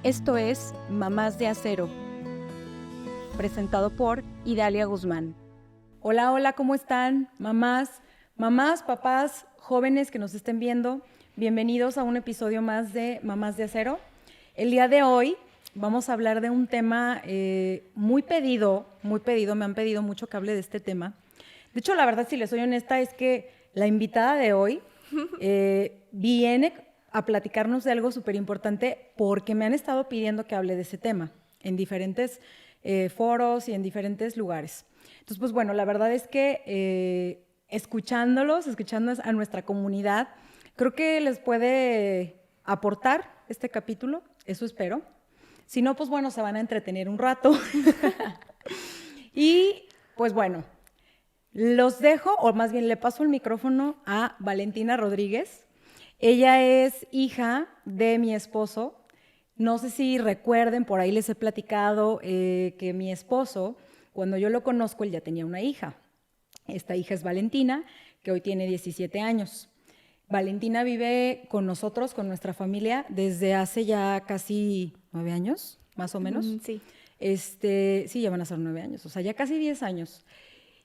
Esto es Mamás de Acero, presentado por Idalia Guzmán. Hola, hola, ¿cómo están? Mamás, papás, jóvenes que nos estén viendo, bienvenidos a un episodio más de Mamás de Acero. El día de hoy vamos a hablar de un tema muy pedido, me han pedido mucho que hable de este tema. De hecho, la verdad, si les soy honesta, es que la invitada de hoy viene a platicarnos de algo súper importante porque me han estado pidiendo que hable de ese tema en diferentes foros y en diferentes lugares. Entonces, pues bueno, la verdad es que escuchando a nuestra comunidad, creo que les puede aportar este capítulo, eso espero. Si no, pues bueno, se van a entretener un rato. Y pues bueno, los dejo, o más bien le paso el micrófono a Valentina Rodríguez. Ella es hija de mi esposo. No sé si recuerden, por ahí les he platicado que mi esposo, cuando yo lo conozco, él ya tenía una hija. Esta hija es Valentina, que hoy tiene 17 años. Valentina vive con nosotros, con nuestra familia, desde hace ya casi 9 años, más o menos. Sí. Sí, ya van a ser 9 años, o sea, ya casi 10 años.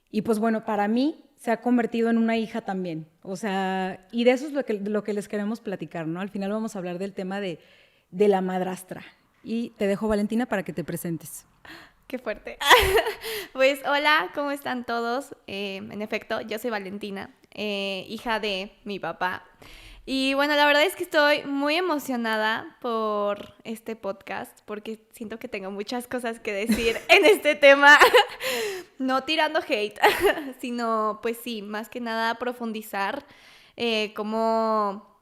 Y pues bueno, para mí se ha convertido en una hija también. O sea, y de eso es lo que les queremos platicar, ¿no? Al final vamos a hablar del tema de la madrastra. Y te dejo, Valentina, para que te presentes. Qué fuerte. Pues hola, ¿cómo están todos? En efecto, yo soy Valentina, hija de mi papá. Y bueno, la verdad es que estoy muy emocionada por este podcast porque siento que tengo muchas cosas que decir en este tema. No tirando hate, sino pues sí, más que nada profundizar cómo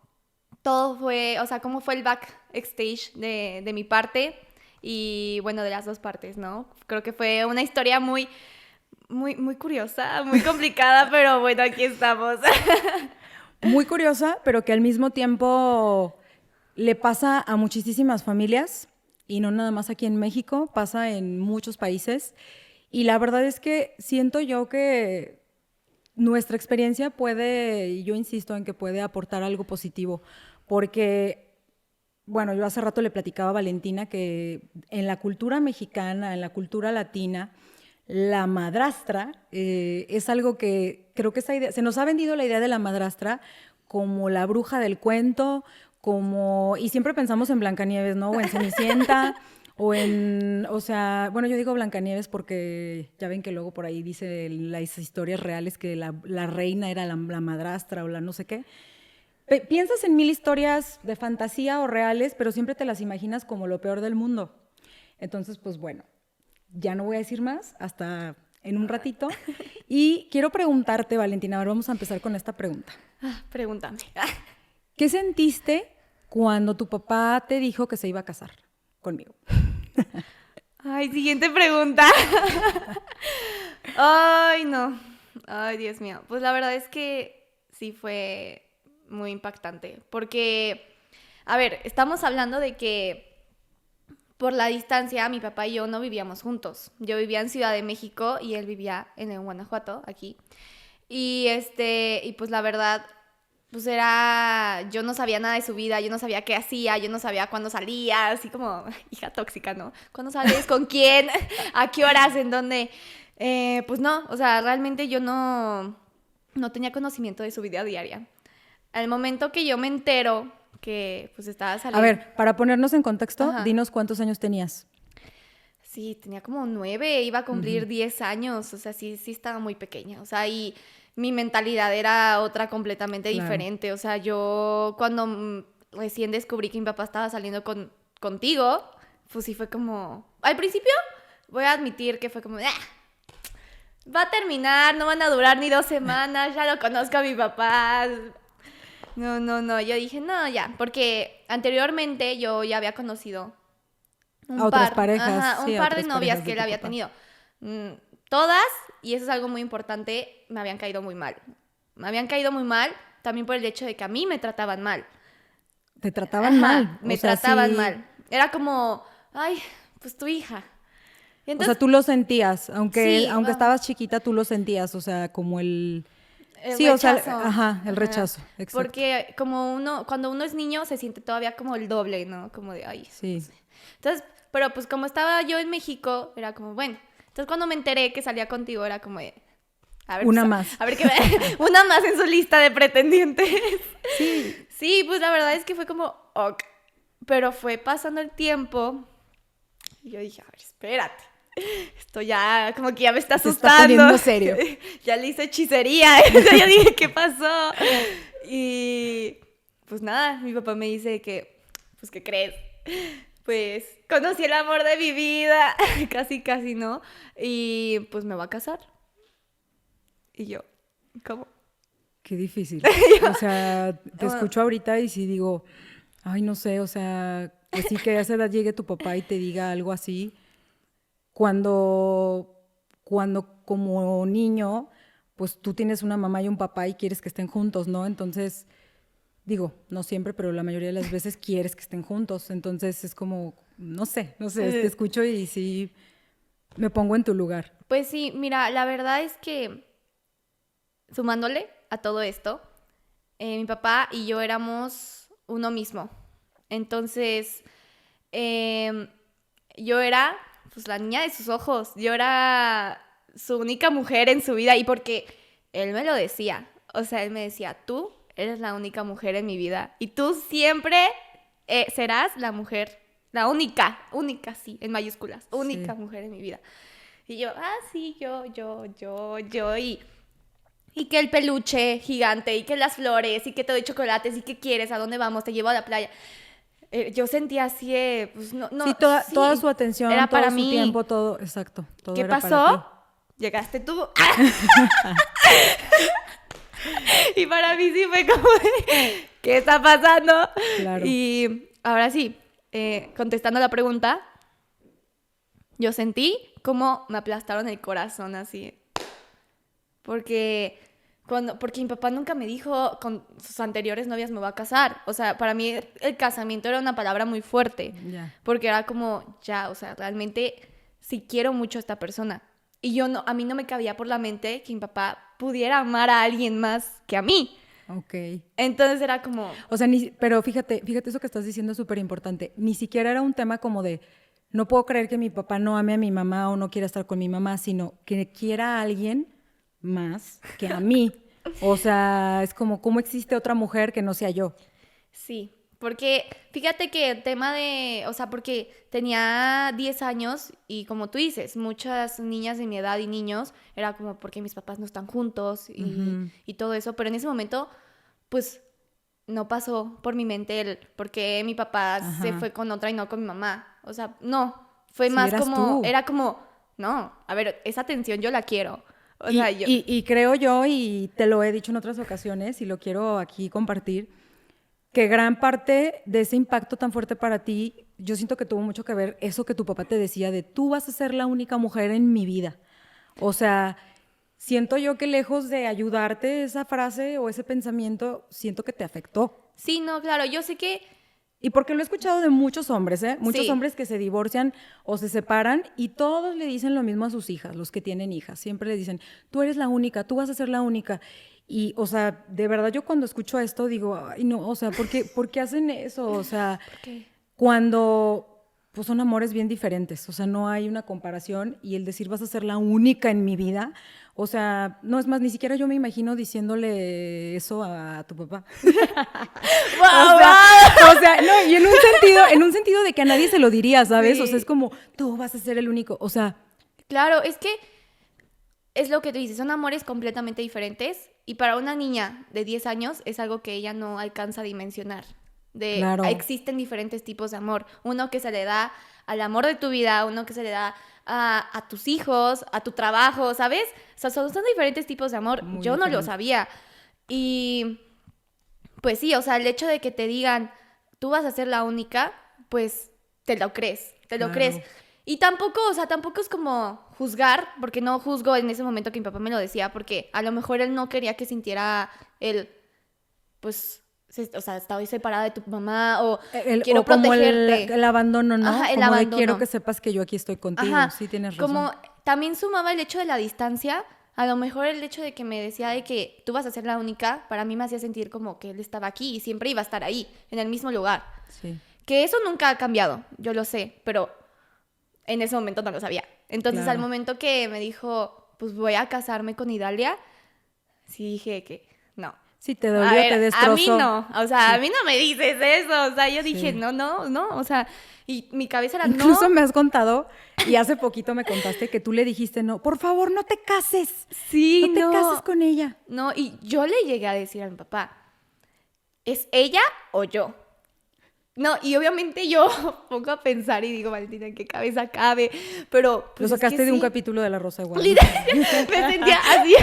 todo fue, o sea, cómo fue el backstage de mi parte y bueno, de las dos partes, ¿no? Creo que fue una historia muy curiosa, muy complicada, pero bueno, aquí estamos. Muy curiosa, pero que al mismo tiempo le pasa a muchísimas familias, y no nada más aquí en México, pasa en muchos países. Y la verdad es que siento yo que nuestra experiencia puede, y yo insisto en que puede aportar algo positivo, porque, bueno, yo hace rato le platicaba a Valentina que en la cultura mexicana, en la cultura latina, la madrastra es algo que creo que esa idea, se nos ha vendido la idea de la madrastra como la bruja del cuento, y siempre pensamos en Blancanieves, ¿no? O en Cenicienta, o sea, bueno, yo digo Blancanieves porque ya ven que luego por ahí dice las historias reales que la reina era la madrastra o la no sé qué. Piensas en mil historias de fantasía o reales, pero siempre te las imaginas como lo peor del mundo. Entonces, pues bueno, ya no voy a decir más hasta en un ratito. Y quiero preguntarte, Valentina, ahora vamos a empezar con esta pregunta. Pregúntame. ¿Qué sentiste cuando tu papá te dijo que se iba a casar conmigo? Ay, siguiente pregunta. Ay, no. Ay, Dios mío. Pues la verdad es que sí fue muy impactante. Porque, a ver, estamos hablando de que por la distancia mi papá y yo no vivíamos juntos. Yo vivía en Ciudad de México y él vivía en Guanajuato, aquí. Y pues la verdad, pues yo no sabía nada de su vida, yo no sabía qué hacía, yo no sabía cuándo salía, así como hija tóxica, ¿no? ¿Cuándo sales? ¿Con quién? ¿A qué horas? ¿En dónde? Pues no, o sea, realmente yo no tenía conocimiento de su vida diaria. Al momento que yo me entero que pues estaba saliendo... A ver, para ponernos en contexto, Ajá. dinos cuántos años tenías. Sí, tenía como 9, iba a cumplir 10 años, o sea, sí estaba muy pequeña, o sea, y mi mentalidad era otra completamente diferente, o sea, yo cuando recién descubrí que mi papá estaba saliendo contigo, pues sí fue como, al principio voy a admitir que fue como, va a terminar, no van a durar ni 2 semanas, ya lo conozco a mi papá. No, yo dije, no, ya, porque anteriormente yo ya había conocido A otras parejas. Ajá, un Sí, a par de otras novias parejas que de él tu había papá. tenido. Todas, y eso es algo muy importante, me habían caído muy mal. Me habían caído muy mal también por el hecho de que a mí me trataban mal. Te trataban mal. Me O sea, trataban sí. mal. Era como, ay, pues tu hija. Y O sea, entonces, tú lo sentías, aunque sí, estabas chiquita, tú lo sentías, o sea, como El Sí, o sea, rechazo. ajá, el Ajá. rechazo, exacto. Porque cuando uno es niño se siente todavía como el doble, ¿no? Como de, ay. Sí, Entonces, pero pues como estaba yo en México, era como, bueno. Entonces cuando me enteré que salía contigo, era como de, a ver, una pues, más. a ver qué una más en su lista de pretendientes. Sí, Sí, pues la verdad es que fue como, ok. Pero fue pasando el tiempo y yo dije, a ver, espérate. Esto ya, como que ya me está se asustando. está poniendo serio. Ya le hice hechicería. O sea, yo dije, ¿qué pasó? Y pues nada, mi papá me dice que, pues, ¿qué crees? Pues conocí el amor de mi vida. Casi, casi, ¿no? Y pues me va a casar. Y yo, ¿cómo? Qué difícil. O sea, te escucho ahorita y sí digo, ay, no sé, o sea, pues sí que a esa edad llegue tu papá y te diga algo así, cuando como niño, pues tú tienes una mamá y un papá y quieres que estén juntos, ¿no? Entonces, digo, no siempre, pero la mayoría de las veces quieres que estén juntos. Entonces es como, no sé, te escucho y sí me pongo en tu lugar. Pues sí, mira, la verdad es que sumándole a todo esto, mi papá y yo éramos uno mismo. Entonces, em, yo era pues la niña de sus ojos. Yo era su única mujer en su vida y porque él me lo decía. O sea, él me decía, tú eres la única mujer en mi vida y tú siempre serás la mujer, la única, sí, en mayúsculas, única Sí. mujer en mi vida. Y yo, sí, yo, y que el peluche gigante, y que las flores, y que te doy chocolates, y que quieres, a dónde vamos, te llevo a la playa. Yo sentía así, pues no, Sí, sí, toda su atención, era todo para su mí. tiempo, todo, exacto, todo ¿Qué era para ti. pasó? Llegaste tú. Y para mí sí fue como, ¿qué está pasando? Claro. Y ahora sí, contestando la pregunta, yo sentí como me aplastaron el corazón así. Porque mi papá nunca me dijo con sus anteriores novias me va a casar. O sea, para mí el casamiento era una palabra muy fuerte. Ya. Porque era como, ya, o sea, realmente sí quiero mucho a esta persona. Y a mí no me cabía por la mente que mi papá pudiera amar a alguien más que a mí. Ok. Entonces era como, O sea, pero fíjate eso que estás diciendo es súper importante. Ni siquiera era un tema como de, no puedo creer que mi papá no ame a mi mamá o no quiera estar con mi mamá, sino que quiera a alguien más que a mí. O sea, es como, ¿cómo existe otra mujer que no sea yo? sí. Porque fíjate que el tema o sea, porque tenía 10 años y como tú dices, muchas niñas de mi edad y niños, era como porque mis papás no están juntos y todo eso, pero en ese momento, pues, no pasó por mi mente el por qué mi papá se Ajá. fue con otra y no con mi mamá. O sea, no, fue Sí, más eras como, tú. era como, no, a ver, esa atención yo la quiero. O Y, sea, yo, y creo yo, y te lo he dicho en otras ocasiones, y lo quiero aquí compartir, que gran parte de ese impacto tan fuerte para ti, yo siento que tuvo mucho que ver eso que tu papá te decía de tú vas a ser la única mujer en mi vida. O sea, siento yo que lejos de ayudarte esa frase o ese pensamiento, siento que te afectó. sí, no, claro, yo sé que, Y porque lo he escuchado de muchos hombres, ¿eh? Muchos sí. hombres que se divorcian o se separan y todos le dicen lo mismo a sus hijas, los que tienen hijas. Siempre le dicen, tú eres la única, tú vas a ser la única. Y, o sea, de verdad yo cuando escucho esto digo, ay, no, o sea, por qué hacen eso? O sea, ¿Por qué? cuando pues son amores bien diferentes, o sea, no hay una comparación y el decir vas a ser la única en mi vida, o sea, no es más, ni siquiera yo me imagino diciéndole eso a tu papá. ¡Wow, O sea, no, y en un sentido de que a nadie se lo diría, ¿sabes? Sí. O sea, es como, tú vas a ser el único, o sea, Claro, es que es lo que tú dices, son amores completamente diferentes y para una niña de 10 años es algo que ella no alcanza a dimensionar. claro. Existen diferentes tipos de amor, uno que se le da al amor de tu vida, uno que se le da a tus hijos, a tu trabajo, ¿sabes? O sea, son diferentes tipos de amor. Muy Yo no lo diferente. sabía. Y pues sí, o sea, el hecho de que te digan, tú vas a ser la única, pues te lo crees, te lo Claro. crees. Y tampoco, o sea, tampoco es como juzgar, porque no juzgo en ese momento que mi papá me lo decía, porque a lo mejor él no quería que sintiera el, pues, o sea, estoy separada de tu mamá o quiero o como protegerte. el abandono, ¿no? Ajá, el como de abandono. quiero que sepas que yo aquí estoy contigo, Ajá, sí tienes razón. como también sumaba el hecho de la distancia a lo mejor el hecho de que me decía de que tú vas a ser la única, para mí me hacía sentir como que él estaba aquí y siempre iba a estar ahí, en el mismo lugar. Sí. Que eso nunca ha cambiado, yo lo sé, pero en ese momento no lo sabía. Entonces, Claro. al momento que me dijo, pues voy a casarme con Idalia, sí dije que no. Sí, te A dolió, ver, te destrozó. a mí no, o sea, Sí. a mí no me dices eso, o sea, yo dije, Sí. no, no, no, o sea, y mi cabeza era Incluso no. me has contado, y hace poquito me contaste que tú le dijiste, no, por favor, no te cases. Sí, No te cases con ella. no, y yo le llegué a decir a mi papá, ¿es ella o yo? No, y obviamente yo pongo a pensar y digo, Valentina, ¿en qué cabeza cabe? Pero pues Lo es que sacaste de un sí. capítulo de La Rosa de Guadalupe. Literal, me sentía así.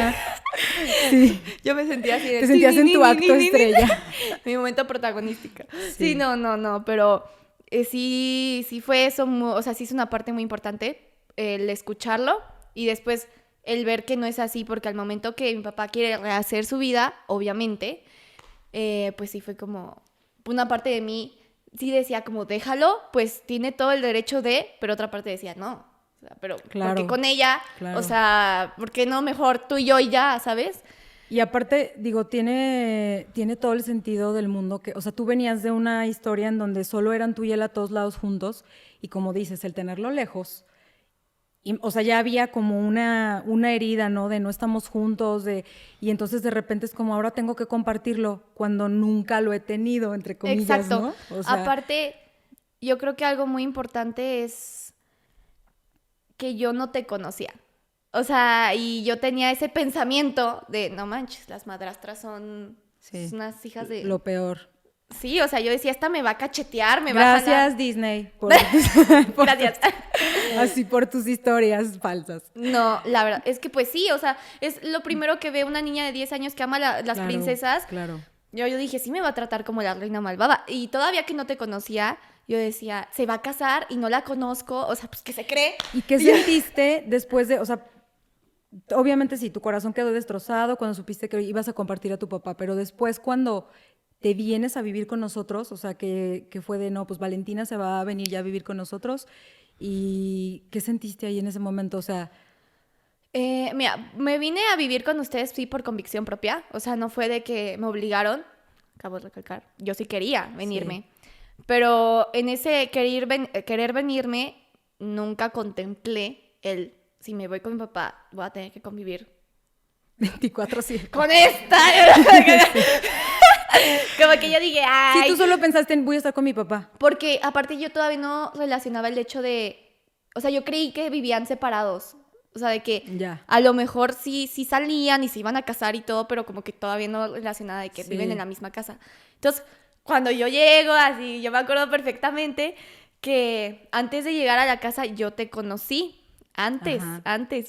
Sí. Yo me sentía así. Te sentías en tu acto estrella. Mi momento protagonística. Sí. Sí, no, pero sí fue eso, o sea, sí es una parte muy importante el escucharlo y después el ver que no es así, porque al momento que mi papá quiere rehacer su vida, obviamente, pues sí fue como una parte de mí sí decía como déjalo, pues tiene todo el derecho de, pero otra parte decía no, o sea, pero Claro, porque con ella, claro. o sea, ¿por qué no mejor tú y yo y ya, sabes? Y aparte, digo, tiene todo el sentido del mundo que, o sea, tú venías de una historia en donde solo eran tú y él a todos lados juntos, y como dices, el tenerlo lejos, y, o sea, ya había como una herida, ¿no? De no estamos juntos, y entonces de repente es como ahora tengo que compartirlo cuando nunca lo he tenido, entre comillas, Exacto. ¿no? O sea, Aparte, yo creo que algo muy importante es que yo no te conocía. O sea, y yo tenía ese pensamiento de, no manches, las madrastras son sí, unas hijas de... lo peor. Sí, o sea, yo decía, esta me va a cachetear, me va a jalar. Gracias, Disney, Gracias. Así por tus historias falsas. No, la verdad, es que pues sí, o sea, es lo primero que ve una niña de 10 años que ama las Claro, princesas. Claro. Yo dije, sí me va a tratar como la reina malvada. Y todavía que no te conocía, yo decía, se va a casar y no la conozco, o sea, pues ¿qué se cree? ¿Y qué sentiste después de, o sea, obviamente sí, tu corazón quedó destrozado cuando supiste que ibas a compartir a tu papá, pero después cuando te vienes a vivir con nosotros, o sea, que fue de, no, pues Valentina se va a venir ya a vivir con nosotros, ¿y qué sentiste ahí en ese momento? O sea, Mira, me vine a vivir con ustedes, sí, por convicción propia. O sea, no fue de que me obligaron, acabo de recalcar, yo sí quería venirme. Sí. Pero en ese querer venirme, nunca contemplé el, si me voy con mi papá, voy a tener que convivir 24/7. con esta. Como que yo dije, ay. Sí, tú solo pensaste en voy a estar con mi papá. Porque aparte yo todavía no relacionaba el hecho de, o sea, yo creí que vivían separados. O sea, de que ya. A lo mejor sí salían y se iban a casar y todo, pero como que todavía no relacionada de que viven en la misma casa. Entonces, cuando yo llego, así, yo me acuerdo perfectamente que antes de llegar a la casa yo te conocí. Antes.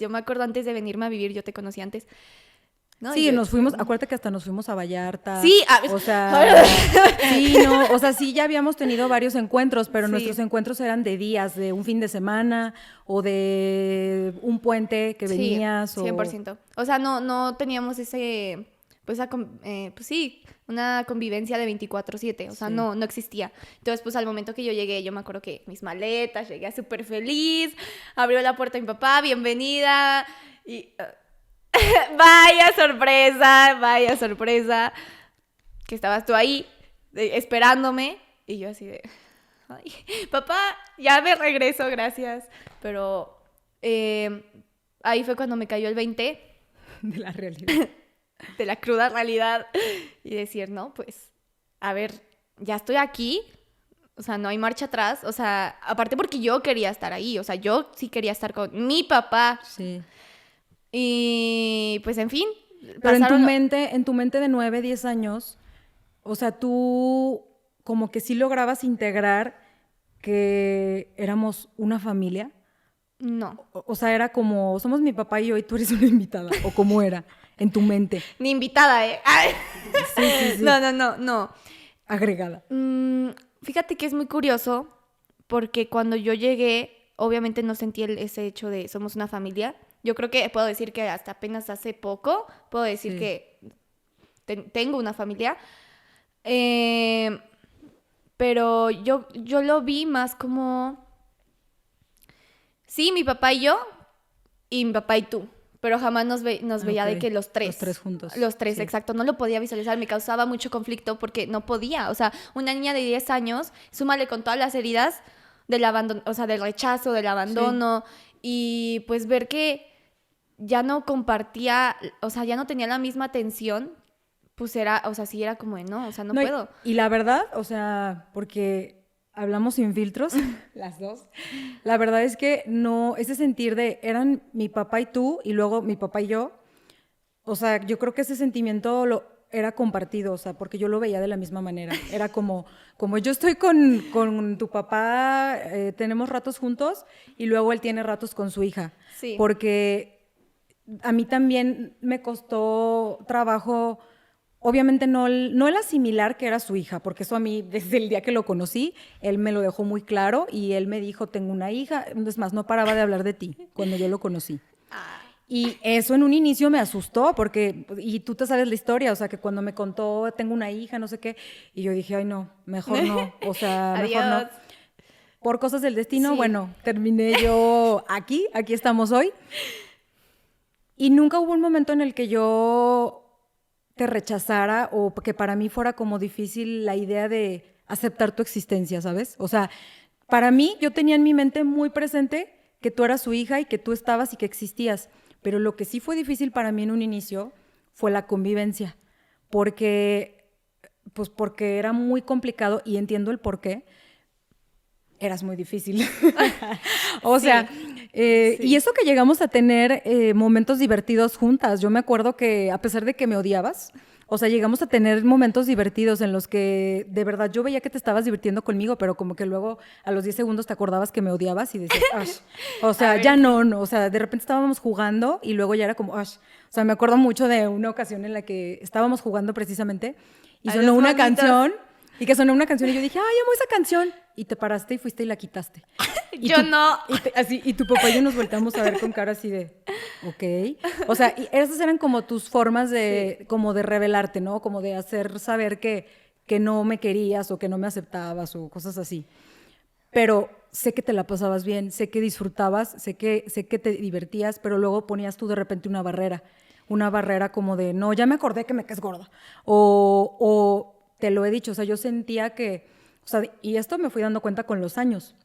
Yo me acuerdo antes de venirme a vivir, yo te conocí antes. ¿No? Sí, nos fuimos, acuérdate que hasta nos fuimos a Vallarta. Sí, o sea, sí, no, o sea, sí ya habíamos tenido varios encuentros, pero nuestros encuentros eran de días, de un fin de semana o de un puente que venías. Sí, 100%. O sea, no teníamos ese, pues sí, una convivencia de 24/7, o sea, no existía. Entonces, pues al momento que yo llegué, yo me acuerdo que mis maletas, llegué súper feliz, abrió la puerta mi papá, bienvenida, y... vaya sorpresa, que estabas tú ahí esperándome y yo así de, ay, papá, ya me regreso, gracias, pero ahí fue cuando me cayó el 20 de la realidad, de la cruda realidad y decir, no, pues, a ver, ya estoy aquí, o sea, no hay marcha atrás, o sea, aparte porque yo quería estar ahí, o sea, yo sí quería estar con mi papá. Sí. Y pues en fin. Pero en tu mente de 9, 10 años, o sea, tú como que sí lograbas integrar que éramos una familia. No. O sea, era como, somos mi papá y yo y tú eres una invitada. ¿O cómo era en tu mente? Ni invitada, ¿eh? Sí. No. Agregada. Fíjate que es muy curioso porque cuando yo llegué, obviamente no sentí ese hecho de somos una familia. Yo creo que puedo decir que hasta apenas hace poco puedo decir que tengo una familia. Pero yo lo vi más como... Sí, mi papá y yo, y mi papá y tú. pero jamás nos veía de Ok. que los tres. Los tres juntos. Los tres, Sí. exacto. No lo podía visualizar, me causaba mucho conflicto porque no podía. O sea, una niña de 10 años, súmale con todas las heridas del abandono, o sea, del rechazo, del abandono, y pues ver que ya no compartía, o sea, ya no tenía la misma atención, pues era, o sea, sí era como de no, o sea, no No, puedo. y la verdad, o sea, porque hablamos sin filtros, las dos, la verdad es que no, ese sentir de eran mi papá y tú, y luego mi papá y yo, o sea, yo creo que ese sentimiento era compartido, o sea, porque yo lo veía de la misma manera. Era como yo estoy con tu papá, tenemos ratos juntos, y luego él tiene ratos con su hija. Sí. Porque a mí también me costó trabajo, obviamente no el asimilar que era su hija, porque eso a mí desde el día que lo conocí, él me lo dejó muy claro y él me dijo, tengo una hija, es más, no paraba de hablar de ti cuando yo lo conocí. Y eso en un inicio me asustó, porque, y tú te sabes la historia, o sea, que cuando me contó, tengo una hija, no sé qué, y yo dije, ay no, mejor no, o sea, mejor no. Adiós. Por cosas del destino, Sí. bueno, terminé yo aquí estamos hoy. Y nunca hubo un momento en el que yo te rechazara o que para mí fuera como difícil la idea de aceptar tu existencia, ¿sabes? O sea, para mí yo tenía en mi mente muy presente que tú eras su hija y que tú estabas y que existías, pero lo que sí fue difícil para mí en un inicio fue la convivencia, porque porque era muy complicado y entiendo el por qué. Eras muy difícil. O Sí, sea, sí. y eso que llegamos a tener momentos divertidos juntas. Yo me acuerdo que a pesar de que me odiabas, o sea, llegamos a tener momentos divertidos en los que de verdad yo veía que te estabas divirtiendo conmigo, pero como que luego a los 10 segundos te acordabas que me odiabas y decías, "Ash". O sea, A ver. ya no, o sea, de repente estábamos jugando y luego ya era como, "Ash". O sea, me acuerdo mucho de una ocasión en la que estábamos jugando precisamente y Adiós, sonó una monitos. canción. Y que sonó una canción y yo dije, ay, amo esa canción. Y te paraste y fuiste y la quitaste. Y Yo no. Y tu papá y yo nos volteamos a ver con cara así de, ok. O sea, y esas eran como tus formas de, como de revelarte, ¿no? Como de hacer saber que no me querías o que no me aceptabas o cosas así. Pero sé que te la pasabas bien, sé que disfrutabas, sé que te divertías, pero luego ponías tú de repente una barrera como de, no, ya me acordé que me caes gorda. O te lo he dicho, o sea, yo sentía que, o sea, y esto me fui dando cuenta con los años,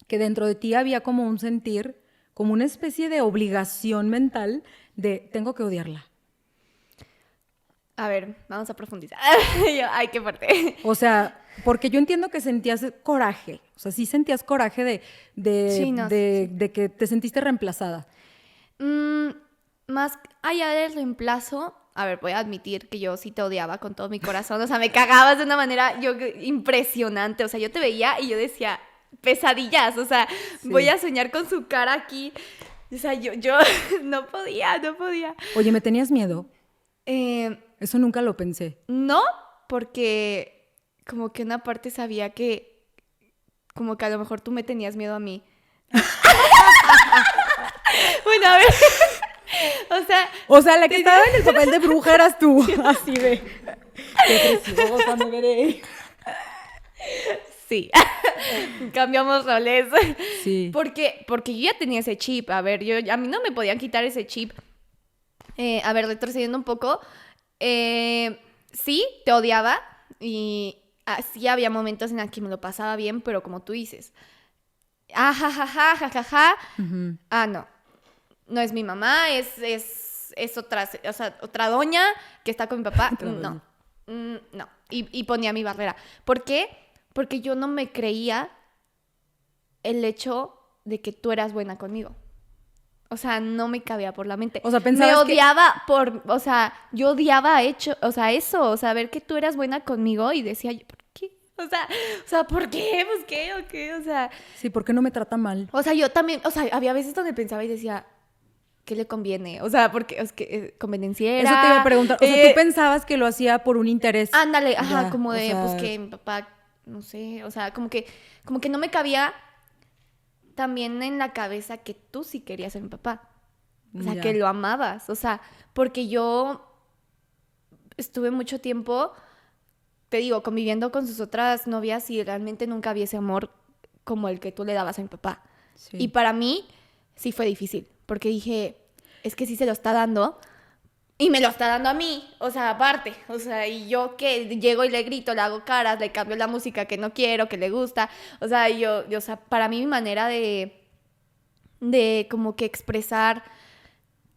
que dentro de ti había como un sentir, como una especie de obligación mental de, tengo que odiarla. A ver, vamos a profundizar. Yo, ay, qué fuerte. O sea, porque yo entiendo que sentías coraje, o sea, sí sentías coraje Sí, no, de que te sentiste reemplazada. Más allá del reemplazo, a ver, voy a admitir que yo sí te odiaba con todo mi corazón. O sea, me cagabas de una manera impresionante. O sea, yo te veía y yo decía, pesadillas. O sea, Sí. voy a soñar con su cara aquí. O sea, yo no podía. Oye, ¿me tenías miedo? Eh, Eso nunca lo pensé. no, porque como que una parte sabía que, como que a lo mejor tú me tenías miedo a mí. Bueno, a ver. O sea, la que estaba en el papel de bruja eras tú. Así de, qué preciosa me veré. Sí, cambiamos roles. Sí. Porque yo ya tenía ese chip. A ver, a mí no me podían quitar ese chip. A ver, retrocediendo un poco. Sí, te odiaba. Y sí había momentos en los que me lo pasaba bien, pero como tú dices. Ja. Uh-huh. No. No es mi mamá, es otra, o sea, otra doña que está con mi papá. No. No. Y ponía mi barrera. ¿Por qué? Porque yo no me creía el hecho de que tú eras buena conmigo. O sea, no me cabía por la mente. O sea, pensabas me odiaba o sea, yo odiaba eso, o sea, ver que tú eras buena conmigo y decía, yo, ¿por qué? O sea, ¿por qué? Pues, ¿qué? ¿O qué? O sea... Sí, ¿por qué no me trata mal? O sea, yo también, o sea, había veces donde pensaba y decía, ¿qué le conviene? O sea, porque es que convenenciera. Eso te iba a preguntar. O sea, tú pensabas que lo hacía por un interés. Ándale, ajá, Ya, como de, o sea, pues que mi papá, no sé, o sea, como que no me cabía también en la cabeza que tú sí querías ser mi papá. O sea, ya. que lo amabas. O sea, porque yo estuve mucho tiempo, te digo, conviviendo con sus otras novias y realmente nunca había ese amor como el que tú le dabas a mi papá. Sí. Y para mí sí fue difícil, porque dije, es que sí se lo está dando y me lo está dando a mí, o sea, aparte, o sea, y yo que llego y le grito, le hago caras, le cambio la música que no quiero, que le gusta, o sea, o sea, para mí mi manera de como que expresar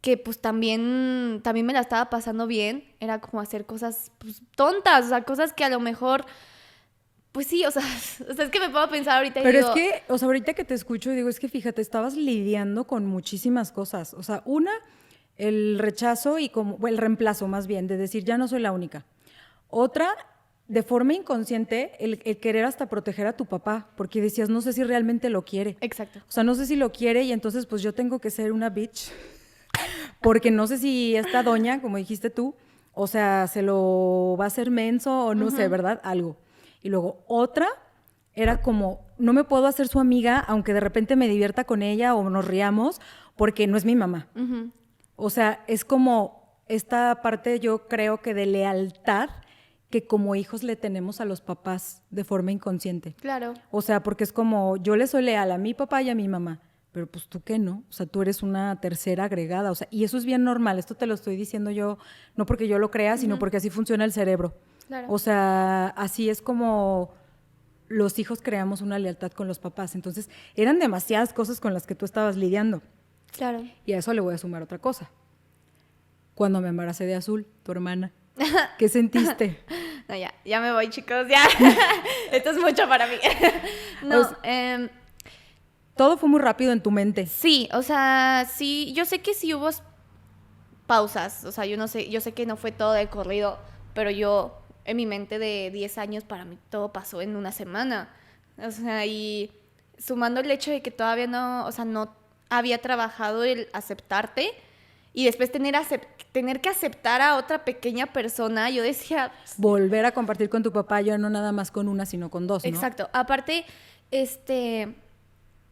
que pues también me la estaba pasando bien, era como hacer cosas pues, tontas, o sea, cosas que a lo mejor, pues sí, o sea, es que me puedo pensar ahorita y Pero digo, es que, o sea, ahorita que te escucho, digo, es que fíjate, estabas lidiando con muchísimas cosas. O sea, una, el rechazo y como, bueno, el reemplazo más bien, de decir, ya no soy la única. Otra, de forma inconsciente, el querer hasta proteger a tu papá, porque decías, no sé si realmente lo quiere. exacto. O sea, no sé si lo quiere y entonces pues yo tengo que ser una bitch, porque no sé si esta doña, como dijiste tú, o sea, se lo va a hacer menso o no sé, ¿verdad? Algo. Y luego otra era como, no me puedo hacer su amiga, aunque de repente me divierta con ella o nos riamos, porque no es mi mamá. Ujú. O sea, es como esta parte, yo creo que de lealtad que como hijos le tenemos a los papás de forma inconsciente. Claro. O sea, porque es como, yo le soy leal a mi papá y a mi mamá, pero pues tú qué no, o sea, tú eres una tercera agregada, o sea, y eso es bien normal, esto te lo estoy diciendo yo, no porque yo lo crea, sino porque así funciona el cerebro. Claro. O sea, así es como los hijos creamos una lealtad con los papás. Entonces, eran demasiadas cosas con las que tú estabas lidiando. Claro. Y a eso le voy a sumar otra cosa. Cuando me embaracé de Azul, tu hermana, ¿qué sentiste? No, ya me voy, chicos, ya. Esto es mucho para mí. No, O sea, todo fue muy rápido en tu mente. sí, o sea, sí, yo sé que sí hubo pausas, o sea, yo sé que no fue todo de corrido, pero yo, en mi mente de 10 años, para mí todo pasó en una semana. O sea, y sumando el hecho de que todavía no, o sea, no había trabajado el aceptarte y después tener que aceptar a otra pequeña persona, yo decía, Volver a compartir con tu papá, ya no nada más con una, sino con dos, ¿no? exacto. Aparte,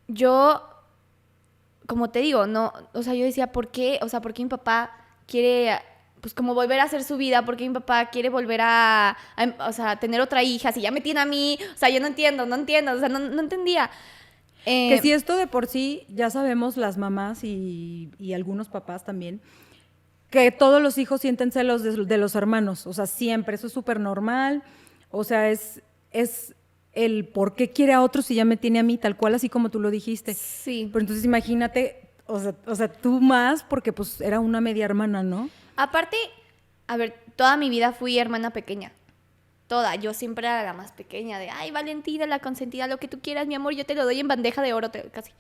yo, como te digo, no, o sea, yo decía, ¿por qué? O sea, ¿por qué mi papá quiere, pues, como volver a hacer su vida? ¿Por qué mi papá quiere volver o sea, tener otra hija? Si ya me tiene a mí, o sea, yo no entiendo, o sea, no entendía. Que si esto de por sí, ya sabemos las mamás y algunos papás también, que todos los hijos sienten celos de los hermanos, o sea, siempre, eso es súper normal, o sea, es el por qué quiere a otro si ya me tiene a mí, tal cual, así como tú lo dijiste. Sí. Pero entonces imagínate, o sea, tú más, porque pues era una media hermana, ¿no? Aparte, a ver, toda mi vida fui hermana pequeña. Toda. Yo siempre era la más pequeña de, ay, Valentina, la consentida, lo que tú quieras, mi amor, yo te lo doy en bandeja de oro, casi.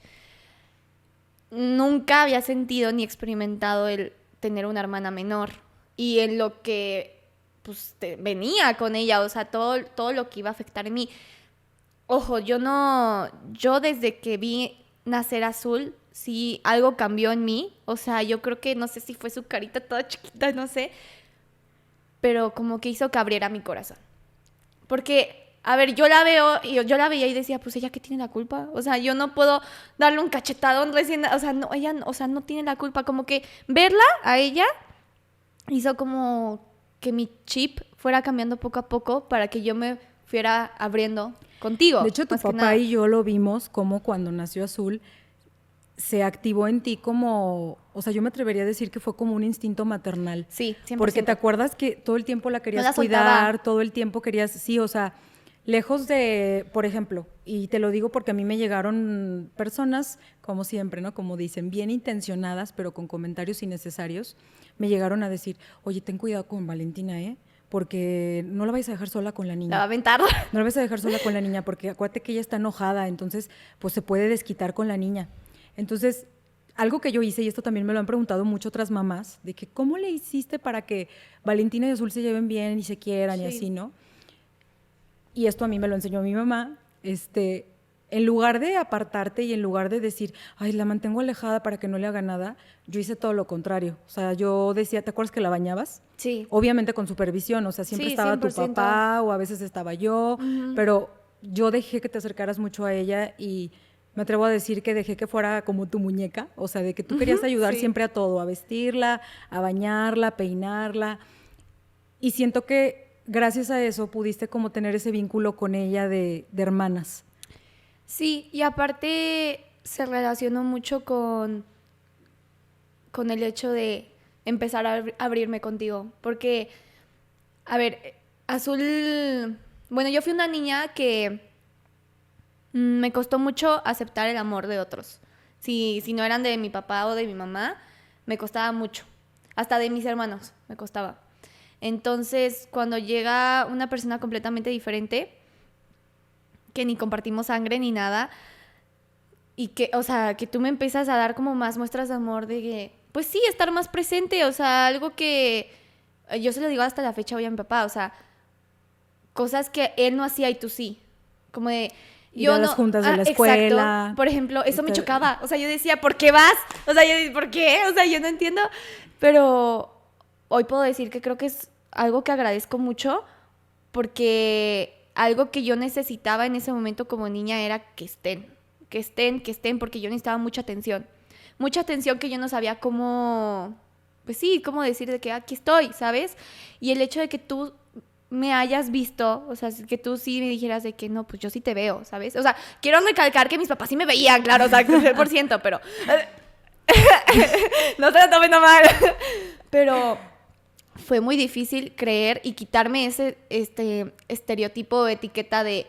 Nunca había sentido ni experimentado el tener una hermana menor. Y en lo que, pues, venía con ella, o sea, todo lo que iba a afectar en mí. Ojo, yo desde que vi nacer Azul, sí, algo cambió en mí. O sea, yo creo que, no sé si fue su carita toda chiquita, no sé. Pero como que hizo que abriera mi corazón. Porque, a ver, yo la veo, y yo la veía y decía, pues ella qué tiene la culpa. O sea, yo no puedo darle un cachetadón recién, o sea, no, ella, o sea, no tiene la culpa. Como que verla a ella hizo como que mi chip fuera cambiando poco a poco para que yo me fuera abriendo contigo. De hecho, tu más que papá nada. y yo lo vimos como cuando nació Azul, se activó en ti como, o sea, yo me atrevería a decir que fue como un instinto maternal. Sí, 100%. Porque te acuerdas que todo el tiempo la querías la cuidar, soltaba. todo el tiempo querías, sí, o sea, lejos de, por ejemplo, y te lo digo porque a mí me llegaron personas, como siempre, ¿no? Como dicen, bien intencionadas, pero con comentarios innecesarios, me llegaron a decir, oye, ten cuidado con Valentina, ¿eh? Porque no la vais a dejar sola con la niña. La va a aventar. No la vas a dejar sola con la niña porque acuérdate que ella está enojada, entonces pues se puede desquitar con la niña. Entonces, algo que yo hice, y esto también me lo han preguntado mucho otras mamás, de que cómo le hiciste para que Valentina y Azul se lleven bien y se quieran y Sí. así, ¿no? Y esto a mí me lo enseñó mi mamá, en lugar de apartarte y en lugar de decir, ay, la mantengo alejada para que no le haga nada, yo hice todo lo contrario. O sea, yo decía, ¿te acuerdas que la bañabas? Sí. Obviamente con supervisión, o sea, siempre Sí, estaba tu 100%. papá o a veces estaba yo, pero yo dejé que te acercaras mucho a ella y me atrevo a decir que dejé que fuera como tu muñeca, o sea, de que tú querías ayudar sí. siempre a todo, a vestirla, a bañarla, a peinarla. Y siento que gracias a eso pudiste como tener ese vínculo con ella de hermanas. Sí, y aparte se relacionó mucho con el hecho de empezar a abrirme contigo. Porque, a ver, Azul... Bueno, yo fui una niña que me costó mucho aceptar el amor de otros. Si no eran de mi papá o de mi mamá, me costaba mucho. Hasta de mis hermanos me costaba. Entonces, cuando llega una persona completamente diferente, que ni compartimos sangre ni nada, y que, o sea, que tú me empiezas a dar como más muestras de amor, de que, pues sí, estar más presente, o sea, algo que yo se lo digo hasta la fecha hoy a mi papá, o sea, cosas que él no hacía y tú sí, como de... Ir a las juntas de la escuela. Exacto. Por ejemplo, eso me chocaba. O sea, yo decía, ¿por qué vas? O sea, yo decía, ¿por qué? O sea, yo no entiendo. Pero hoy puedo decir que creo que es algo que agradezco mucho porque algo que yo necesitaba en ese momento como niña era que estén, porque yo necesitaba mucha atención. Mucha atención que yo no sabía cómo, pues sí, cómo decir de que aquí estoy, ¿sabes? Y el hecho de que tú me hayas visto, o sea, que tú sí me dijeras de que no, pues yo sí te veo, ¿sabes? O sea, quiero recalcar que mis papás sí me veían, claro, o sea, 100%, pero no se lo tomen a mal. Pero fue muy difícil creer y quitarme ese estereotipo o etiqueta de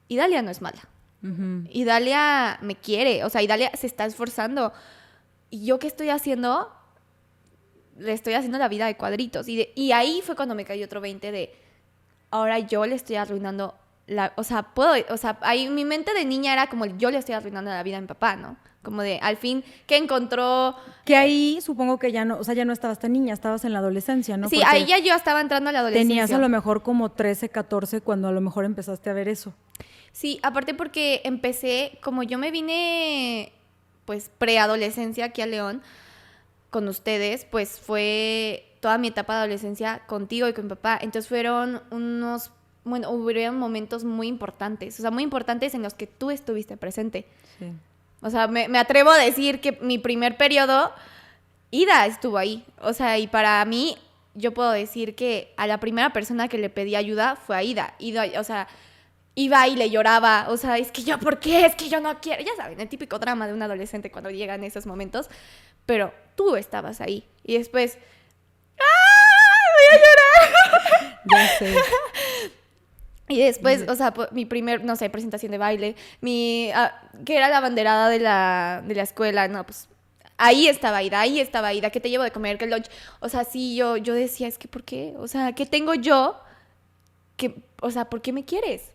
Idalia no es mala. Uh-huh. Idalia me quiere, o sea, Idalia se está esforzando. ¿Y yo qué estoy haciendo? Le estoy haciendo la vida de cuadritos. Y ahí fue cuando me cayó otro 20 de... Ahora yo le estoy arruinando la... O sea, ahí mi mente de niña era como yo le estoy arruinando la vida a mi papá, ¿no? Como de, al fin, que encontró... Que ahí supongo que ya no... O sea, ya no estabas tan niña, estabas en la adolescencia, ¿no? Sí, porque ahí ya yo estaba entrando a la adolescencia. Tenías a lo mejor como 13, 14 cuando a lo mejor empezaste a ver eso. Sí, aparte porque empecé... Como yo me vine, pues, preadolescencia aquí a León... con ustedes, pues fue toda mi etapa de adolescencia contigo y con mi papá. Entonces fueron hubieron momentos muy importantes, o sea, muy importantes en los que tú estuviste presente. Sí. O sea, me atrevo a decir que mi primer periodo, Ida estuvo ahí. O sea, y para mí, yo puedo decir que a la primera persona que le pedí ayuda fue a Ida. O sea, iba y le lloraba, o sea, es que yo, ¿por qué? Es que yo no quiero. Ya saben, el típico drama de un adolescente cuando llegan esos momentos. Pero tú estabas ahí. Y después, ¡voy a llorar! Ya sé. Y después, o sea, mi primer, no sé, presentación de baile, que era la abanderada de la escuela, no, pues, ahí estaba Ida, ¿qué te llevo de comer? ¿Qué lunch? O sea, sí, yo decía, es que, ¿por qué? O sea, ¿qué tengo yo? O sea, ¿por qué me quieres?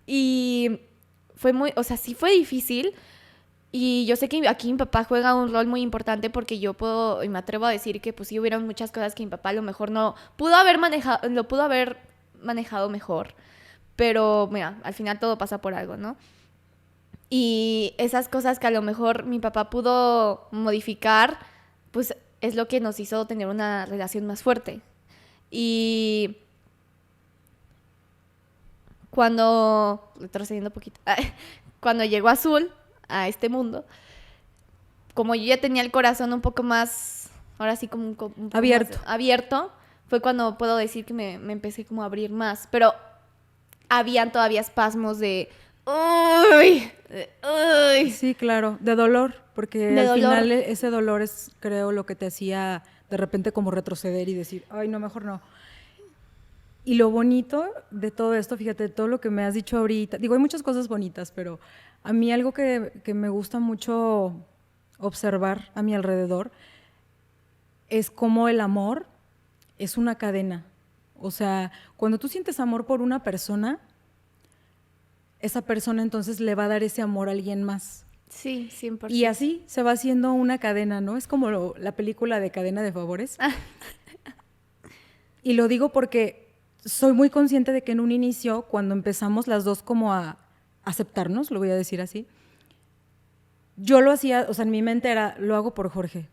Y fue sí fue difícil. Y yo sé que aquí mi papá juega un rol muy importante porque y me atrevo a decir que pues sí hubieron muchas cosas que mi papá a lo mejor no pudo haber manejado mejor, pero mira, al final todo pasa por algo, ¿no? Y esas cosas que a lo mejor mi papá pudo modificar, pues es lo que nos hizo tener una relación más fuerte. Y retrocediendo un poquito, cuando llegó Azul a este mundo, como yo ya tenía el corazón un poco más, ahora sí como un poco abierto. Más abierto, fue cuando puedo decir que me empecé como a abrir más, pero habían todavía espasmos de uy. Sí, claro, de dolor, porque al final ese dolor es, creo, lo que te hacía de repente como retroceder y decir, ay, no, mejor no. Y lo bonito de todo esto, fíjate, todo lo que me has dicho ahorita, digo, hay muchas cosas bonitas, pero a mí algo que me gusta mucho observar a mi alrededor es cómo el amor es una cadena. O sea, cuando tú sientes amor por una persona, esa persona entonces le va a dar ese amor a alguien más. Sí, 100%. Y así se va haciendo una cadena, ¿no? Es como la película de Cadena de Favores. Y lo digo porque soy muy consciente de que en un inicio, cuando empezamos las dos como a aceptarnos, lo voy a decir así, yo lo hacía, o sea, en mi mente era, lo hago por Jorge,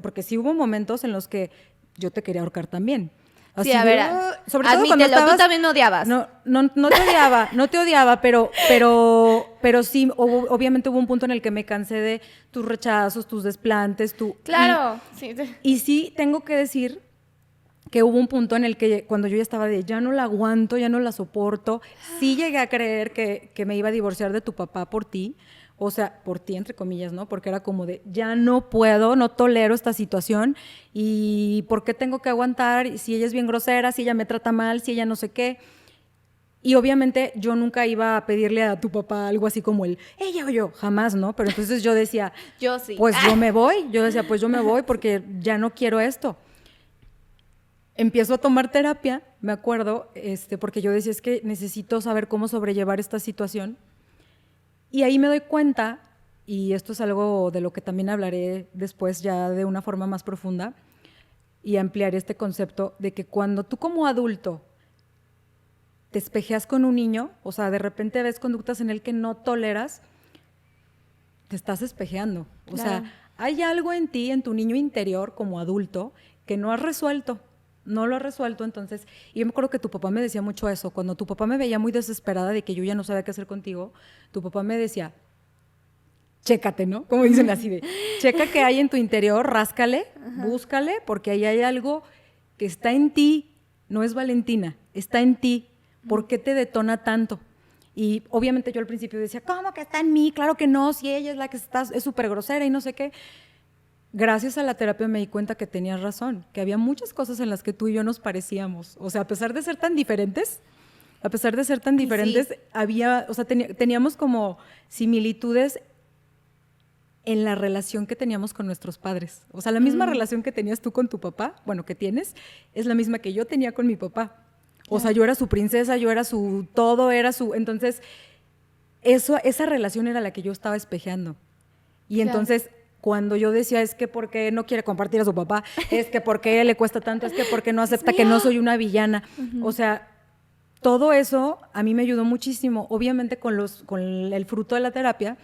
porque sí hubo momentos en los que yo te quería ahorcar también. Así sí, a ver, sobre todo cuando estabas, tú también me odiabas. No te odiaba, pero sí, obviamente hubo un punto en el que me cansé de tus rechazos, tus desplantes, Claro, sí. Y sí, tengo que decir que hubo un punto en el que cuando yo ya estaba de ya no la aguanto, ya no la soporto, sí llegué a creer que me iba a divorciar de tu papá por ti, O sea, por ti, entre comillas, ¿no? Porque era como de, ya no puedo, no tolero esta situación y ¿por qué tengo que aguantar si ella es bien grosera, si ella me trata mal, si ella no sé qué? Y obviamente yo nunca iba a pedirle a tu papá algo así como el, ella o yo, jamás, ¿no? Pero entonces yo decía, Yo sí. pues yo me voy. Yo decía, pues yo me voy porque ya no quiero esto. Empiezo a tomar terapia, me acuerdo, porque yo decía, es que necesito saber cómo sobrellevar esta situación. Y ahí me doy cuenta, y esto es algo de lo que también hablaré después ya de una forma más profunda, y ampliaré este concepto de que cuando tú como adulto te espejeas con un niño, o sea, de repente ves conductas en el que no toleras, te estás espejeando. O Claro. sea, hay algo en ti, en tu niño interior como adulto, que no has resuelto. No lo has resuelto, entonces, y yo me acuerdo que tu papá me decía mucho eso, cuando tu papá me veía muy desesperada de que yo ya no sabía qué hacer contigo, tu papá me decía, chécate, ¿no? Como dicen así de, checa qué hay en tu interior, ráscale, búscale, porque ahí hay algo que está en ti, no es Valentina, está en ti. ¿Por qué te detona tanto? Y obviamente yo al principio decía, ¿cómo que está en mí? Claro que no, si ella es la que es súper grosera y no sé qué. Gracias a la terapia me di cuenta que tenías razón, que había muchas cosas en las que tú y yo nos parecíamos. O sea, a pesar de ser tan diferentes, Sí. había, o sea, teníamos como similitudes en la relación que teníamos con nuestros padres. O sea, la misma relación que tenías tú con tu papá, bueno, que tienes, es la misma que yo tenía con mi papá. O sea, yo era su princesa, yo era su todo, era su... Entonces, esa relación era la que yo estaba espejeando. Y Claro. entonces, cuando yo decía, es que por qué no quiere compartir a su papá, es que por qué le cuesta tanto, es que por qué no acepta que no soy una villana. O sea, todo eso a mí me ayudó muchísimo. Obviamente con el fruto de la terapia,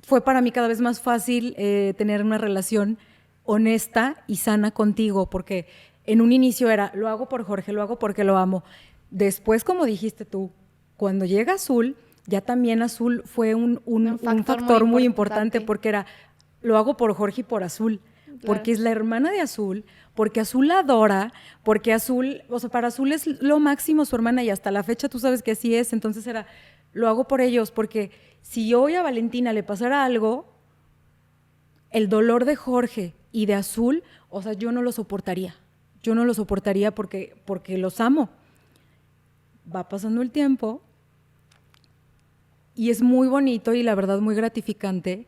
fue para mí cada vez más fácil tener una relación honesta y sana contigo, porque en un inicio era, lo hago por Jorge, lo hago porque lo amo. Después, como dijiste tú, cuando llega Azul, ya también Azul fue un factor muy importante porque era, lo hago por Jorge y por Azul, Claro. porque es la hermana de Azul, porque Azul la adora, porque Azul, o sea, para Azul es lo máximo su hermana y hasta la fecha tú sabes que así es, entonces era, lo hago por ellos, porque si hoy a Valentina le pasara algo, el dolor de Jorge y de Azul, o sea, yo no lo soportaría. Yo no lo soportaría porque los amo. Va pasando el tiempo y es muy bonito y la verdad muy gratificante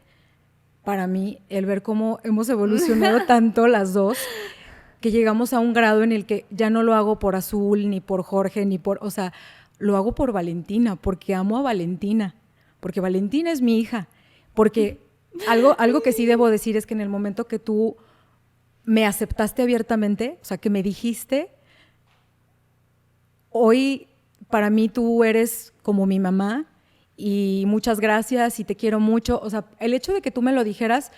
para mí el ver cómo hemos evolucionado tanto las dos, que llegamos a un grado en el que ya no lo hago por Azul, ni por Jorge, ni por... O sea, lo hago por Valentina, porque amo a Valentina, porque Valentina es mi hija, porque algo que sí debo decir es que en el momento que tú me aceptaste abiertamente, o sea, que me dijiste, hoy para mí tú eres como mi mamá y muchas gracias y te quiero mucho. O sea, el hecho de que tú me lo dijeras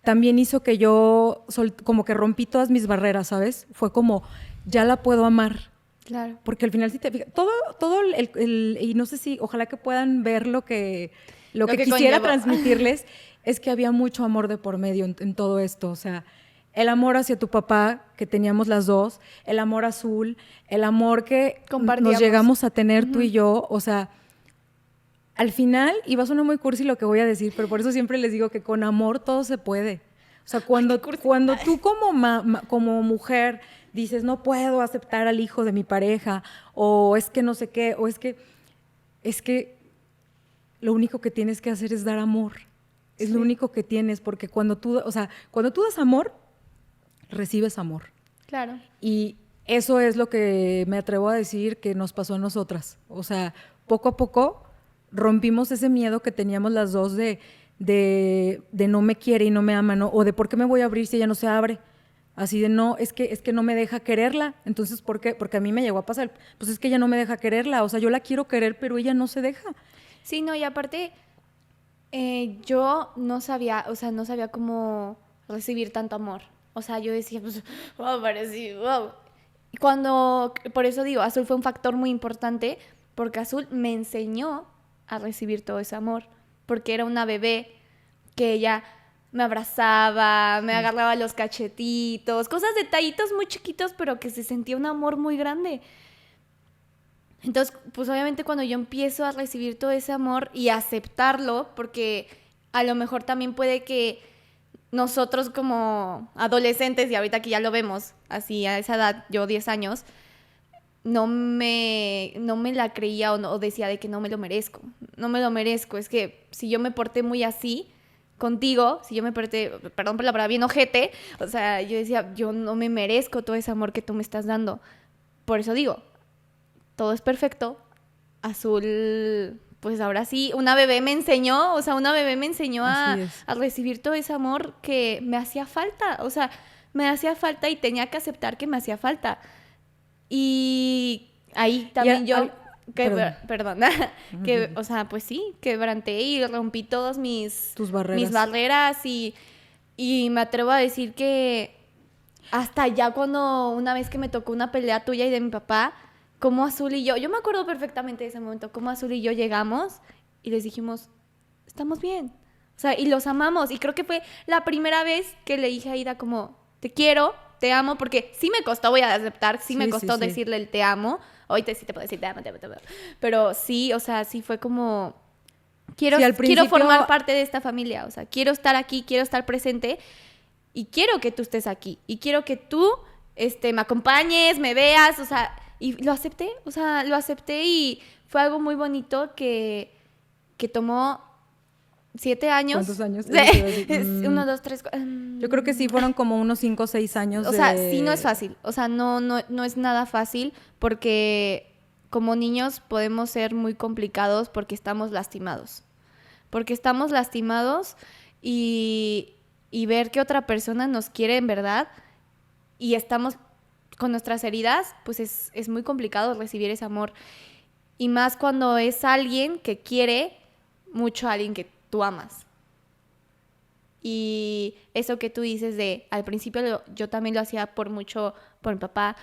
también hizo que yo como que rompí todas mis barreras, ¿sabes? Fue como, ya la puedo amar. Claro. Porque al final, si te fijas, todo y no sé si, ojalá que puedan ver lo que quisiera conllevó. transmitirles, es que había mucho amor de por medio en todo esto. O sea, el amor hacia tu papá, que teníamos las dos, el amor Azul, el amor que nos llegamos a tener tú y yo. O sea, al final, y va a sonar muy cursi lo que voy a decir, pero por eso siempre les digo que con amor todo se puede. O sea, cuando tú como mujer dices, no puedo aceptar al hijo de mi pareja, o es que no sé qué, o es que lo único que tienes que hacer es dar amor. Es lo único que tienes, porque cuando tú das amor, recibes amor. Claro. Y eso es lo que me atrevo a decir que nos pasó a nosotras. O sea, poco a poco rompimos ese miedo que teníamos las dos de no me quiere y no me ama, ¿no? O de por qué me voy a abrir si ella no se abre. Así de no, es que no me deja quererla. Entonces, ¿por qué? Porque a mí me llegó a pasar, pues es que ella no me deja quererla. O sea, yo la quiero querer, pero ella no se deja. Sí, no, y aparte, yo no sabía, o sea, no sabía cómo recibir tanto amor. O sea, yo decía, pues, wow, parecía, wow. Y por eso digo, Azul fue un factor muy importante, porque Azul me enseñó a recibir todo ese amor, porque era una bebé que ella me abrazaba, me agarraba los cachetitos, detallitos muy chiquitos, pero que se sentía un amor muy grande. Entonces, pues obviamente cuando yo empiezo a recibir todo ese amor y a aceptarlo, porque a lo mejor también puede que nosotros como adolescentes, y ahorita que ya lo vemos, así a esa edad, yo 10 años, no me la creía o decía de que no me lo merezco. No me lo merezco. Es que si yo me porté muy así contigo, si yo me porté, perdón por la palabra, bien ojete, o sea, yo decía, yo no me merezco todo ese amor que tú me estás dando. Por eso digo, todo es perfecto. Azul, pues ahora sí, una bebé me enseñó, o sea, una bebé me enseñó a recibir todo ese amor que me hacía falta. O sea, me hacía falta y tenía que aceptar que me hacía falta. Y ahí también perdón, que, o sea, pues sí, quebranté y rompí todas tus barreras. Mis barreras y me atrevo a decir que hasta ya cuando una vez que me tocó una pelea tuya y de mi papá, como Azul y yo me acuerdo perfectamente de ese momento, como Azul y yo llegamos y les dijimos, estamos bien, o sea, y los amamos, y creo que fue la primera vez que le dije a Ida como, te quiero, te amo, porque sí me costó, voy a aceptar, sí me costó decirle el te amo. Hoy sí te puedo decir te amo. Pero sí, o sea, sí fue como... Quiero formar parte de esta familia, o sea, quiero estar aquí, quiero estar presente y quiero que tú estés aquí. Y quiero que tú me acompañes, me veas, o sea, y lo acepté, o sea, lo acepté y fue algo muy bonito que tomó 7 años. ¿Cuántos años? 1, 2, 3, yo creo que sí fueron como unos 5 o 6 años. O sea, sí no es fácil. O sea, no es nada fácil porque como niños podemos ser muy complicados porque estamos lastimados. Porque estamos lastimados y ver que otra persona nos quiere en verdad y estamos con nuestras heridas, pues es muy complicado recibir ese amor. Y más cuando es alguien que quiere mucho a alguien que tú amas. Y eso que tú dices de, al principio yo también lo hacía por mi papá,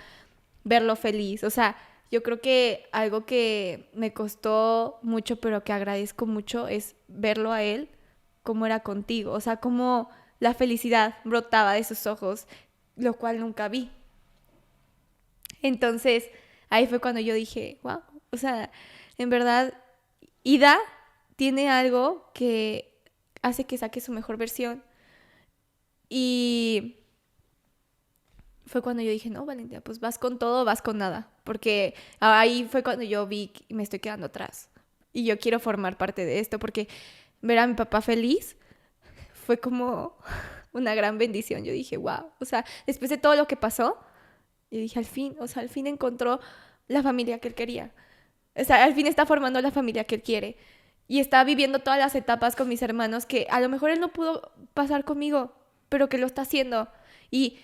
verlo feliz. O sea, yo creo que algo que me costó mucho, pero que agradezco mucho, es verlo a él como era contigo. O sea, como la felicidad brotaba de sus ojos, lo cual nunca vi. Entonces, ahí fue cuando yo dije, wow, o sea, en verdad, Ida tiene algo que hace que saque su mejor versión. Y fue cuando yo dije, no, Valentina, pues vas con todo, vas con nada. Porque ahí fue cuando yo vi que me estoy quedando atrás. Y yo quiero formar parte de esto, porque ver a mi papá feliz fue como una gran bendición. Yo dije, wow. O sea, después de todo lo que pasó, yo dije, al fin encontró la familia que él quería. O sea, al fin está formando la familia que él quiere. Y está viviendo todas las etapas con mis hermanos que a lo mejor él no pudo pasar conmigo, pero que lo está haciendo. Y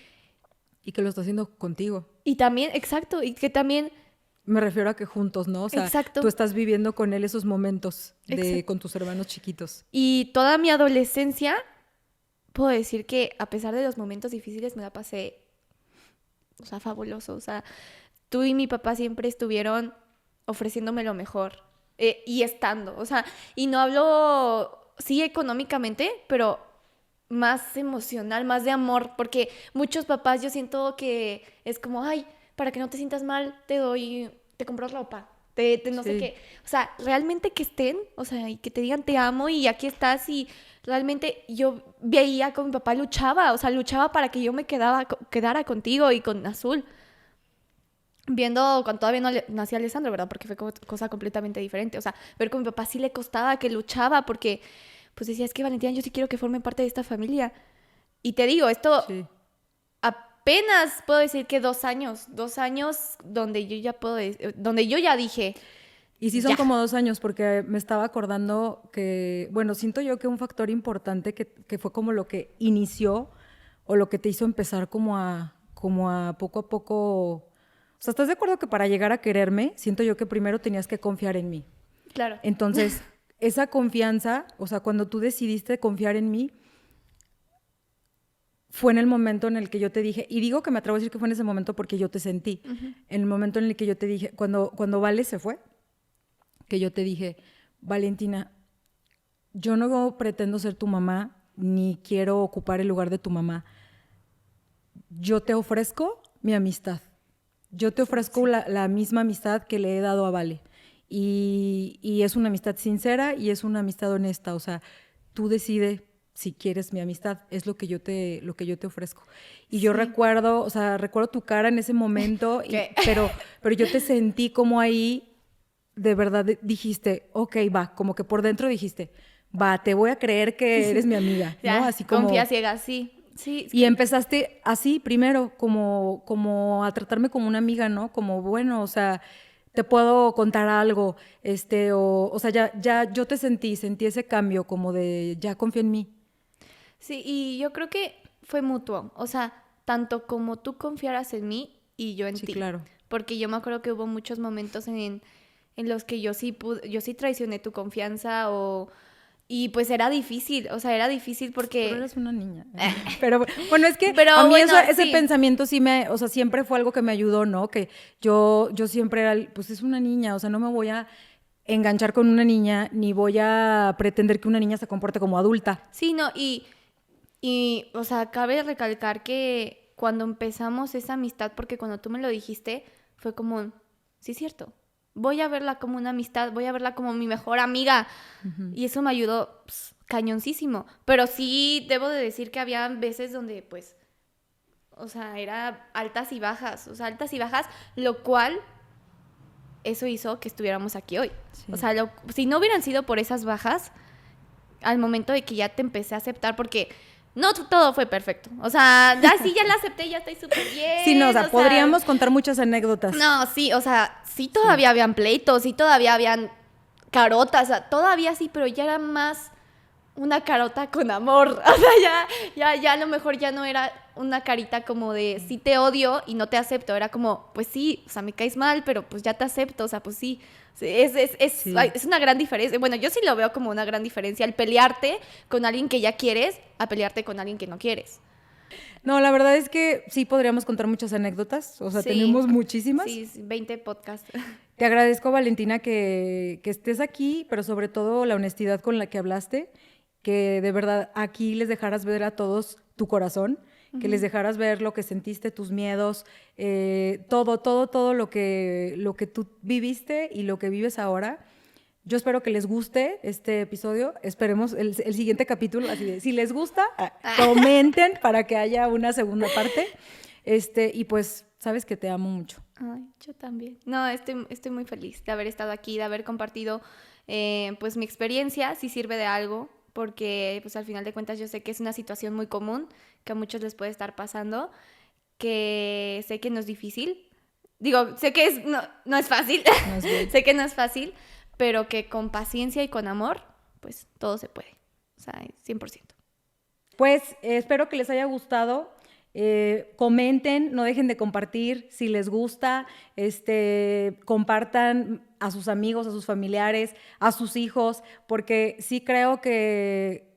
que lo está haciendo contigo. Y también, exacto, y que también... Me refiero a que juntos, ¿no? O sea, exacto. Tú estás viviendo con él esos momentos con tus hermanos chiquitos. Y toda mi adolescencia, puedo decir que a pesar de los momentos difíciles me la pasé, o sea, fabuloso. O sea, tú y mi papá siempre estuvieron ofreciéndome lo mejor. Y estando, o sea, y no hablo, sí, económicamente, pero más emocional, más de amor, porque muchos papás yo siento que es como, ay, para que no te sientas mal, te compro ropa, no sé qué. O sea, realmente que estén, o sea, y que te digan te amo y aquí estás, y realmente yo veía como mi papá luchaba, o sea, luchaba para que yo me quedara contigo y con Azul. Viendo cuando todavía no nacía Alessandro, ¿verdad? Porque fue cosa completamente diferente. O sea, ver con mi papá sí le costaba, que luchaba, porque pues decía, es que Valentina, yo sí quiero que forme parte de esta familia. Y te digo, esto apenas puedo decir que 2 años donde yo ya dije. Y sí son como 2 años, porque me estaba acordando que, bueno, siento yo que un factor importante que fue como lo que inició o lo que te hizo empezar como a poco a poco... O sea, ¿estás de acuerdo que para llegar a quererme, siento yo que primero tenías que confiar en mí? Claro. Entonces, esa confianza, o sea, cuando tú decidiste confiar en mí, fue en el momento en el que yo te dije, y digo que me atrevo a decir que fue en ese momento porque yo te sentí, en el momento en el que yo te dije, cuando Vale se fue, que yo te dije, Valentina, yo no pretendo ser tu mamá, ni quiero ocupar el lugar de tu mamá. Yo te ofrezco mi amistad. yo te ofrezco la misma amistad que le he dado a Vale. Y es una amistad sincera y es una amistad honesta. O sea, tú decides si quieres mi amistad, es lo que yo te ofrezco. Y yo recuerdo, o sea, recuerdo tu cara en ese momento, pero yo te sentí como ahí, de verdad dijiste, ok, va, como que por dentro dijiste, va, te voy a creer que eres mi amiga, ya, ¿no? Así como... Confía ciega, sí. Sí, y empezaste así primero, como a tratarme como una amiga, ¿no? Como, bueno, o sea, te puedo contar algo, o sea, ya yo te sentí ese cambio como de, ya confía en mí. Sí, y yo creo que fue mutuo, o sea, tanto como tú confiaras en mí y yo en Sí, ti. claro. Porque yo me acuerdo que hubo muchos momentos en los que yo sí traicioné tu confianza y pues era difícil, o sea, era difícil porque... Pero eres una niña. Pero bueno, es que Pero, a mí bueno, ese sí. pensamiento sí o sea, siempre fue algo que me ayudó, ¿no? Que yo siempre era, pues es una niña, o sea, no me voy a enganchar con una niña, ni voy a pretender que una niña se comporte como adulta. Sí, no, o sea, cabe recalcar que cuando empezamos esa amistad, porque cuando tú me lo dijiste, fue como, sí, es cierto, voy a verla como una amistad, voy a verla como mi mejor amiga. Y eso me ayudó cañoncísimo. Pero sí debo de decir que había veces donde, pues, o sea, era altas y bajas, lo cual eso hizo que estuviéramos aquí hoy. Sí. O sea, si no hubieran sido por esas bajas, al momento de que ya te empecé a aceptar, porque no todo fue perfecto. O sea, ya la acepté, ya estoy súper bien. Sí, no, o sea, podríamos contar muchas anécdotas. No, sí, o sea, sí todavía habían pleitos, sí todavía habían carotas, o sea, todavía sí, pero ya era más una carota con amor. O sea, ya a lo mejor ya no era una carita como de sí te odio y no te acepto. Era como, pues sí, o sea, me caes mal, pero pues ya te acepto. O sea, pues sí. Es una gran diferencia. Bueno, yo sí lo veo como una gran diferencia. El pelearte con alguien que ya quieres a pelearte con alguien que no quieres. No, la verdad es que sí podríamos contar muchas anécdotas. O sea, Sí, tenemos muchísimas. Sí, 20 podcasts. Te agradezco, Valentina, que estés aquí, pero sobre todo la honestidad con la que hablaste, que de verdad aquí les dejaras ver a todos tu corazón, que les dejaras ver lo que sentiste, tus miedos, todo lo que tú viviste y lo que vives ahora. Yo espero que les guste este episodio. Esperemos el siguiente capítulo. Así de, si les gusta, comenten para que haya una segunda parte. Y pues, sabes que te amo mucho. Ay, yo también. No, estoy muy feliz de haber estado aquí, de haber compartido pues mi experiencia, si sirve de algo, porque pues al final de cuentas yo sé que es una situación muy común, que a muchos les puede estar pasando, que sé que no es difícil. Digo, sé que no es fácil, No es sé que no es fácil, pero que con paciencia y con amor, pues todo se puede. O sea, 100%. Pues espero que les haya gustado. Comenten, no dejen de compartir si les gusta, compartan a sus amigos, a sus familiares, a sus hijos, porque sí creo que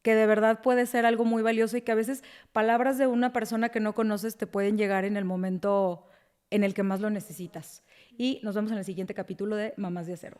de verdad puede ser algo muy valioso y que a veces palabras de una persona que no conoces te pueden llegar en el momento en el que más lo necesitas. Y nos vemos en el siguiente capítulo de Mamás de Acero.